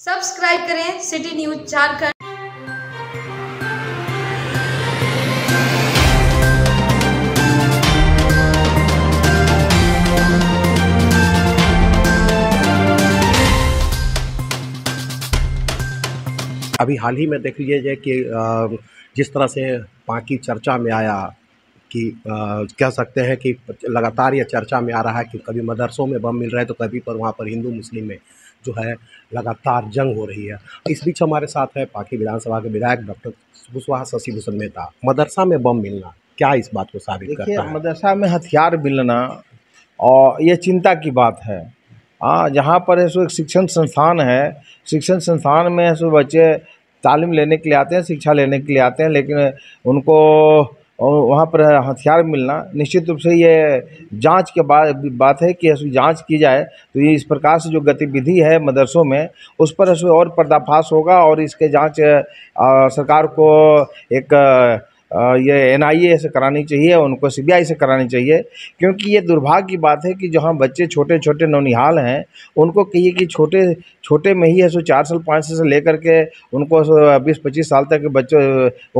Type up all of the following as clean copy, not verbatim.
Subscribe करें city news Jharkhand. अभी हाल ही में देख लीजिए कि जिस तरह से बाकी चर्चा में आया कि कह सकते हैं कि लगातार ये चर्चा में आ रहा है कि कभी मदरसों में बम मिल रहे हैं तो कभी पर वहाँ पर हिंदू मुस्लिम में जो है लगातार जंग हो रही है। इस बीच हमारे साथ है पाकी विधानसभा के विधायक डॉक्टर कुशवाहा शशि भूषण मेहता। मदरसा में बम मिलना क्या इस बात को साबित करता है? मदरसा में हथियार मिलना और ये चिंता की बात है। जहाँ पर है सो एक शिक्षण संस्थान है, शिक्षण संस्थान में सो बच्चे तालीम लेने के लिए आते हैं, शिक्षा लेने के लिए आते हैं, लेकिन उनको वहाँ पर हथियार मिलना निश्चित रूप से ये जांच के बाद बात है कि जांच की जाए तो ये इस प्रकार से जो गतिविधि है मदरसों में उस पर और पर्दाफाश होगा और इसके जांच सरकार को एक ये एनआईए से करानी चाहिए, उनको सीबीआई से करानी चाहिए, क्योंकि ये दुर्भाग्य की बात है कि जहाँ बच्चे छोटे छोटे नौनिहाल हैं उनको कहिए कि छोटे छोटे में ही है सो 4 साल 5 साल से लेकर के उनको 20-25 साल तक के बच्चे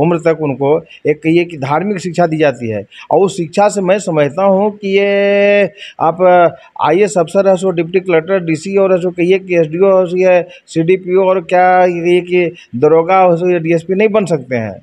उम्र तक उनको एक कहिए कि धार्मिक शिक्षा दी जाती है। और उस शिक्षा से मैं समझता हूँ कि ये आप IAS अफसर है सो डिप्टी कलेक्टर DC और सो कहिए कि SDO हो या CDPO और क्या ये कि दरोगा हो सो या DSP नहीं बन सकते हैं।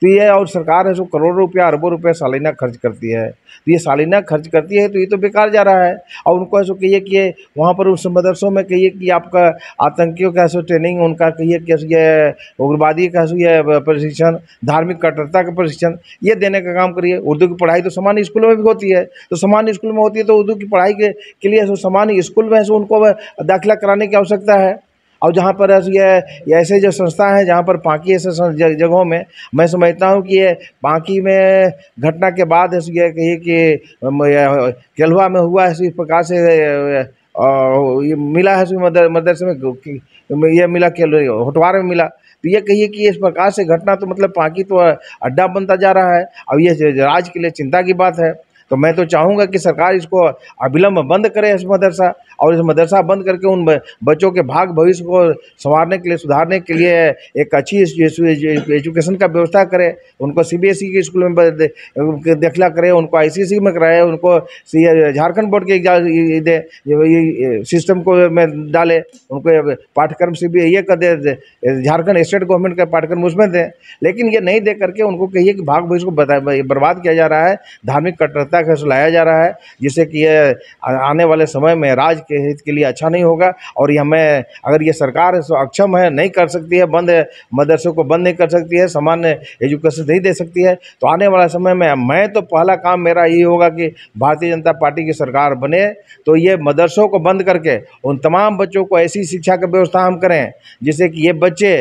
तो ये और सरकार है जो करोड़ों रुपया अरबों रुपया सालाना खर्च करती है, तो ये सालाना खर्च करती है तो ये तो बेकार जा रहा है। और उनको ऐसा कहिए कि वहाँ पर उस मदरसों में कहिए कि आपका आतंकियों का ऐसा ट्रेनिंग, उनका कहिए कि ये उग्रवादी का ये प्रशिक्षण, धार्मिक कट्टरता का प्रशिक्षण ये देने का काम करिए। उर्दू की पढ़ाई तो सामान्य स्कूलों में भी होती है, तो सामान्य स्कूल में होती है तो उर्दू की पढ़ाई के लिए सामान्य स्कूल में उनको दाखिला कराने की आवश्यकता है। और जहाँ पर ये ऐसे जो संस्था हैं जहाँ पर बाकी ऐसे जगहों में मैं समझता हूँ कि ये बाकी में घटना के बाद ये कहिए कि केलवा में हुआ है इस प्रकार से ये मिला है मदरसे में ये मिला होटवार में मिला, तो ये कहिए कि इस प्रकार से घटना तो मतलब बाकी तो अड्डा बनता जा रहा है। अब ये राज्य के लिए चिंता की बात है। तो मैं तो चाहूँगा कि सरकार इसको अविलंब बंद करे इस मदरसा, और इस मदरसा बंद करके उन बच्चों के भाग भविष्य को संवारने के लिए, सुधारने के लिए एक अच्छी एजुकेशन का व्यवस्था करे। उनको CBSE के स्कूल में दाखिला करे, उनको ICSE में कराए, उनको झारखंड बोर्ड के एग्जाम दे सिस्टम को में डाले, उनको पाठ्यक्रम CBSE का दे, झारखंड स्टेट गवर्नमेंट का पाठ्यक्रम उसमें दें। लेकिन ये नहीं दे करके उनको कहिए कि भाग भविष्य को बर्बाद किया जा रहा है, धार्मिक कट्टरता का लाया जा रहा है, जिससे कि ये आने वाले समय में राज्य के हित के लिए अच्छा नहीं होगा। और ये हमें अगर ये सरकार अक्षम है, नहीं कर सकती है बंद, मदरसों को बंद नहीं कर सकती है, सामान्य एजुकेशन नहीं दे सकती है, तो आने वाला समय में मैं तो पहला काम मेरा यही होगा कि भारतीय जनता पार्टी की सरकार बने तो ये मदरसों को बंद करके उन तमाम बच्चों को ऐसी शिक्षा की व्यवस्था हम करें जिससे कि ये बच्चे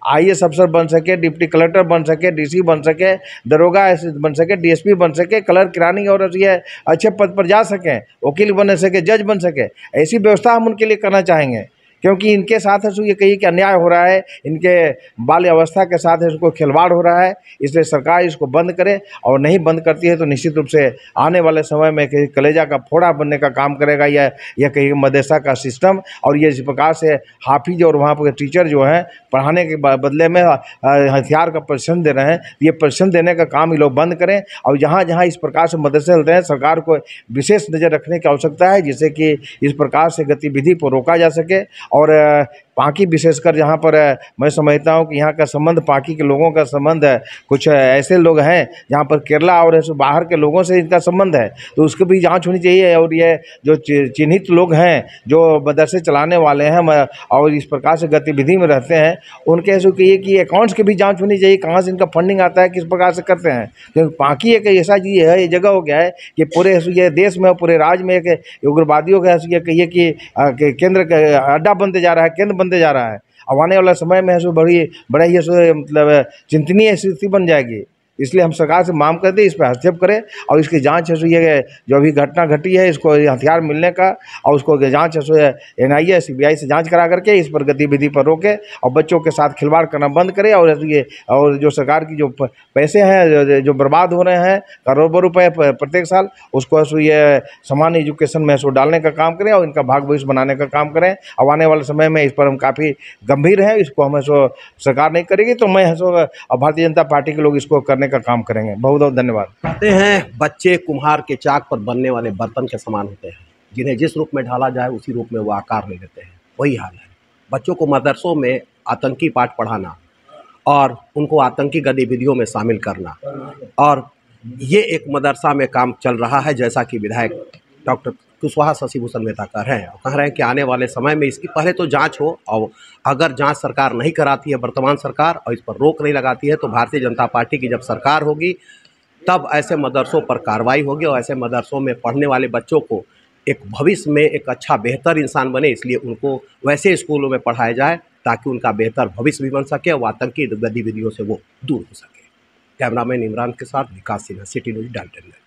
IAS अफसर बन सके, डिप्टी कलेक्टर बन सके, DC बन सके, दरोगा बन सके, DSP बन सके, कलर किरानी और ये अच्छे पद पर जा सकें, वकील बन सके, जज बन सके। ऐसी व्यवस्था हम उनके लिए करना चाहेंगे, क्योंकि इनके साथ है ये कहिए कि अन्याय हो रहा है, इनके बाल्य अवस्था के साथ है इसको खिलवाड़ हो रहा है। इसलिए सरकार इसको बंद करे, और नहीं बंद करती है तो निश्चित रूप से आने वाले समय में कहीं कलेजा का फोड़ा बनने का काम करेगा यह कहीं मदरसा का सिस्टम। और ये इस प्रकार से हाफिज और वहाँ पर टीचर जो हैं पढ़ाने के बदले में हथियार का प्रशिक्षण दे रहे हैं, ये प्रशिक्षण देने का काम ये लोग बंद करें। और जहाँ जहाँ इस प्रकार से मदरसे चलते हैं सरकार को विशेष नज़र रखने की आवश्यकता है, जिससे कि इस प्रकार से गतिविधि को रोका जा सके। और पाकी विशेषकर जहाँ पर मैं समझता हूँ कि यहाँ का संबंध पाकी के लोगों का संबंध है, कुछ ऐसे लोग हैं जहाँ पर केरला और बाहर के लोगों से इनका संबंध है, तो उसकी भी जांच होनी चाहिए। और ये जो चिन्हित लोग हैं जो मदरसे चलाने वाले हैं और इस प्रकार से गतिविधि में रहते हैं, उनके ऐसे कहिए कि अकाउंट्स की भी जाँच होनी चाहिए, कहाँ से इनका फंडिंग आता है, किस प्रकार से करते हैं। क्योंकि पाकी एक ऐसा चीज़ है, ये जगह हो गया है कि पूरे ये देश में, पूरे राज्य में एक उग्रवादियों का ये कहिए कि केंद्र का अड्डा बनते जा रहा है, केंद्र बनते जा रहा है। अब आने वाला समय में बड़ा ही मतलब चिंतनीय स्थिति बन जाएगी। इसलिए हम सरकार से मांग करते हैं इस पर हस्तक्षेप करें और इसकी जांच है सो ये जो अभी घटना घटी है इसको हथियार मिलने का और उसको जांच है सो NIA CBI से जांच करा करके इस पर गतिविधि पर रोके और बच्चों के साथ खिलवाड़ करना बंद करे और जो सरकार की जो पैसे हैं जो बर्बाद हो रहे हैं करोड़ों रुपए प्रत्येक साल उसको सो ये सामान्य एजुकेशन में सो डालने का काम करें और इनका भाग भविष्य बनाने का काम करें। अब आने वाले समय में इस पर हम काफ़ी गंभीर हैं, इसको हमें सो सरकार नहीं करेगी तो मैं सो भारतीय जनता पार्टी के लोग इसको करने का काम करेंगे। बहुत बहुत धन्यवाद। कहते हैं बच्चे कुम्हार के चाक पर बनने वाले बर्तन के समान होते हैं, जिन्हें जिस रूप में ढाला जाए उसी रूप में वो आकार ले लेते हैं। वही हाल है, बच्चों को मदरसों में आतंकी पाठ पढ़ाना और उनको आतंकी गतिविधियों में शामिल करना, और ये एक मदरसा में काम चल रहा है, जैसा कि विधायक डॉक्टर कुशवाहा शशिभूषण मेहता कह रहे हैं। और कह रहे हैं कि आने वाले समय में इसकी पहले तो जांच हो, और अगर जांच सरकार नहीं कराती है वर्तमान सरकार और इस पर रोक नहीं लगाती है तो भारतीय जनता पार्टी की जब सरकार होगी तब ऐसे मदरसों पर कार्रवाई होगी और ऐसे मदरसों में पढ़ने वाले बच्चों को एक भविष्य में एक अच्छा बेहतर इंसान बने, इसलिए उनको वैसे स्कूलों में पढ़ाया जाए ताकि उनका बेहतर भविष्य भी बन सके और आतंकी गतिविधियों से वो दूर हो सके। कैमरामैन इमरान के साथ विकास सिन्हा, सिटी न्यूज़, डाल्टनगंज।